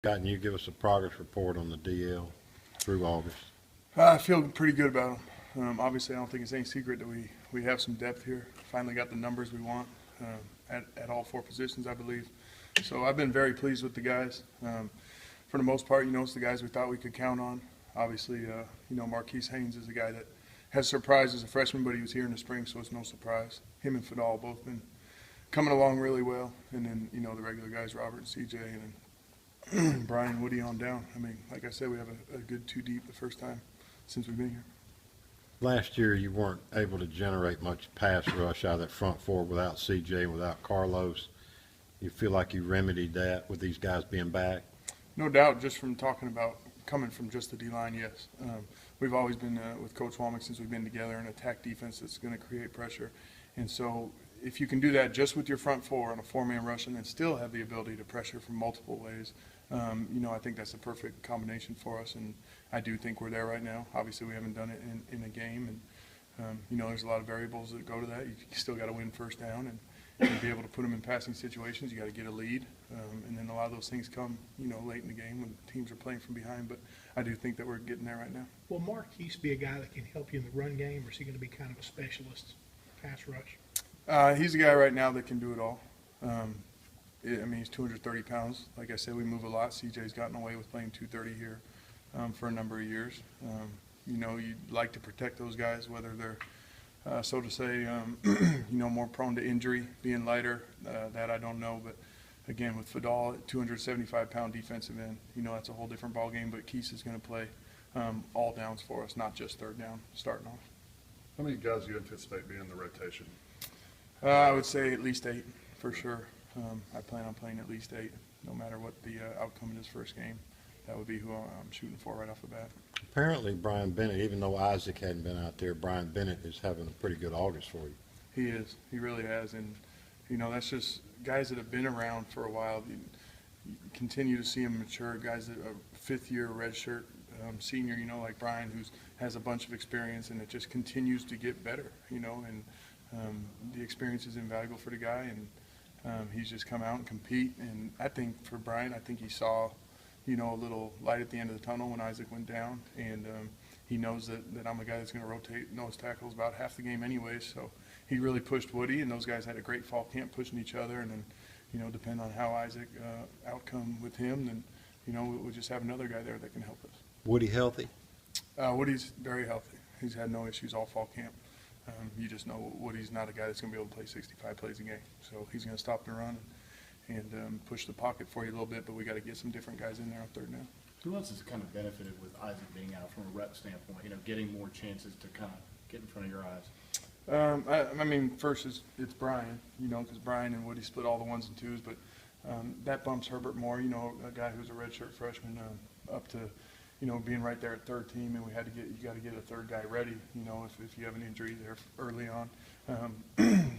Can you give us a progress report on the DL through August? I feel pretty good about them. Obviously, I don't think it's any secret that we have some depth here. Finally got the numbers we want at all four positions, I believe. So I've been very pleased with the guys. For the most part, it's the guys we thought we could count on. Obviously, Marquise Haynes is a guy that has surprised as a freshman, but he was here in the spring, so it's no surprise. Him and Fadal both been coming along really well. And then, the regular guys, Robert and CJ, and then Brian and Woody on down. I mean, like I said, we have a good two deep the first time since we've been here. Last year, you weren't able to generate much pass rush out of that front four without CJ and without Carlos. You feel like you remedied that with these guys being back? No doubt, just from talking about coming from just the D-line, yes. We've always been, with Coach Womack since we've been together, an attack defense that's going to create pressure. And so if you can do that just with your front four on a four-man rush and then still have the ability to pressure from multiple ways, I think that's the perfect combination for us. And I do think we're there right now. Obviously, we haven't done it in a game. And, there's a lot of variables that go to that. You still got to win first down and be able to put them in passing situations. You got to get a lead. And then a lot of those things come, late in the game when teams are playing from behind. But I do think that we're getting there right now. Will Marquise be a guy that can help you in the run game, or is he going to be kind of a specialist pass rush? He's a guy right now that can do it all. He's 230 pounds. Like I said, we move a lot. CJ's gotten away with playing 230 here for a number of years. You'd like to protect those guys, whether they're, so to say, more prone to injury, being lighter. That I don't know. But, again, with Fadal, 275-pound defensive end, that's a whole different ballgame. But Keese is going to play all downs for us, not just third down starting off. How many guys do you anticipate being in the rotation? I would say at least 8 for sure. I plan on playing at least 8, no matter what the outcome of this first game. That would be who I'm shooting for right off the bat. Apparently, Brian Bennett, even though Isaac hadn't been out there, Brian Bennett is having a pretty good August for you. He is. He really has. And, that's just guys that have been around for a while. You continue to see them mature. Guys that are fifth-year redshirt senior, like Brian, who has a bunch of experience, and it just continues to get better, and the experience is invaluable for the guy, and he's just come out and compete. And I think for Brian, I think he saw, a little light at the end of the tunnel when Isaac went down, and he knows that I'm a guy that's going to rotate nose tackles about half the game anyways. So he really pushed Woody, and those guys had a great fall camp pushing each other. And then, depending on how Isaac outcome with him, then we'll just have another guy there that can help us. Woody healthy? Woody's very healthy. He's had no issues all fall camp. You just know Woody's not a guy that's going to be able to play 65 plays a game. So he's going to stop the run and push the pocket for you a little bit, but we got to get some different guys in there on third down. Who else has kind of benefited with Isaac being out from a rep standpoint, getting more chances to kind of get in front of your eyes? First it's Brian, because Brian and Woody split all the ones and twos, but that bumps Herbert more, a guy who's a redshirt freshman up to, being right there at third team, and you got to get a third guy ready, if you have an injury there early on. I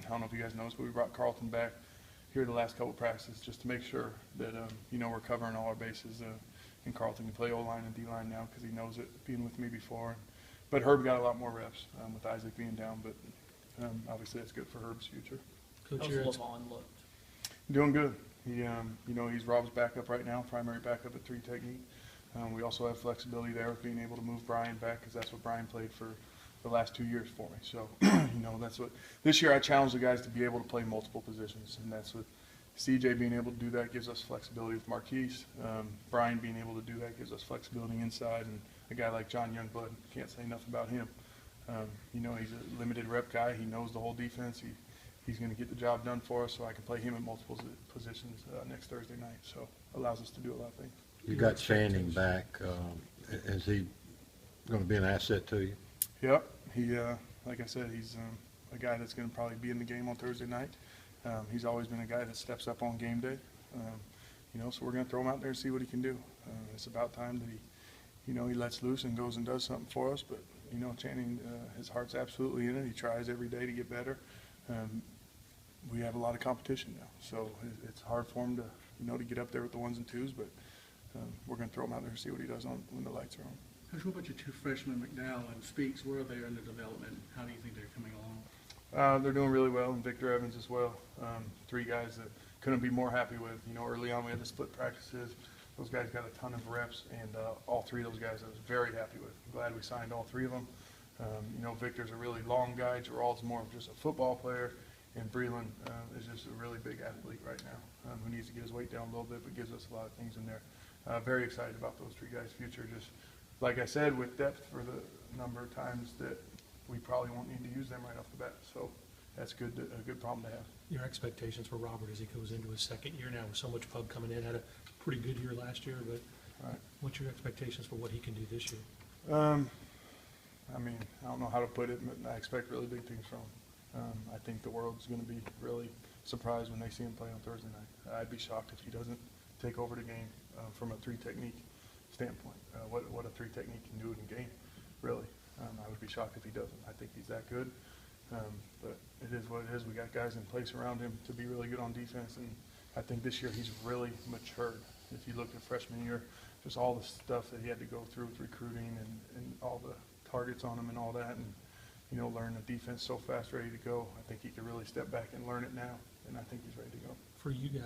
don't know if you guys noticed, but we brought Carlton back here the last couple practices just to make sure that, we're covering all our bases. And Carlton can play O-line and D-line now because he knows it, being with me before. But Herb got a lot more reps with Isaac being down, but obviously that's good for Herb's future. Coach, How's Levon looked? Doing good. He, he's Rob's backup right now, primary backup at 3 technique. We also have flexibility there with being able to move Brian back because that's what Brian played for the last 2 years for me. So, that's what this year I challenged the guys to be able to play multiple positions, and that's what CJ being able to do that gives us flexibility with Marquise. Brian being able to do that gives us flexibility inside, and a guy like John Youngblood, can't say enough about him. He's a limited rep guy. He knows the whole defense. He's going to get the job done for us, so I can play him in multiple positions next Thursday night. So allows us to do a lot of things. You got Channing back. Is he going to be an asset to you? Yep. He, like I said, he's a guy that's going to probably be in the game on Thursday night. He's always been a guy that steps up on game day. So we're going to throw him out there and see what he can do. It's about time that he lets loose and goes and does something for us. But, Channing, his heart's absolutely in it. He tries every day to get better. We have a lot of competition now, so it's hard for him to get up there with the ones and twos. But we're going to throw him out there and see what he does when the lights are on. Coach, what about your two freshmen, McDowell and Speaks? Where are they in the development? How do you think they're coming along? They're doing really well, and Victor Evans as well. 3 guys that couldn't be more happy with. Early on we had to split practices. Those guys got a ton of reps, and all three of those guys I was very happy with. I'm glad we signed all three of them. You know, Victor's a really long guy. Gerald's more of just a football player, and Breland is just a really big athlete right now, who needs to get his weight down a little bit, but gives us a lot of things in there. Very excited about those three guys' future. Just like I said, with depth for the number of times that we probably won't need to use them right off the bat. So that's good, a good problem to have. Your expectations for Robert as he goes into his second year now with so much pub coming in, had a pretty good year last year, but Right. what's your expectations for what he can do this year? I mean, I don't know how to put it, but I expect really big things from him. I think the world's going to be really surprised when they see him play on Thursday night. I'd be shocked if he doesn't take over the game from a three technique standpoint. What a three technique can do in a game, really. I would be shocked if he doesn't. I think he's that good. But it is what it is. We got guys in place around him to be really good on defense, and I think this year he's really matured. If you look at freshman year, just all the stuff that he had to go through with recruiting and all the targets on him and all that, and you know, learn the defense so fast, ready to go. I think he could really step back and learn it now, and I think he's ready to go. For you guys,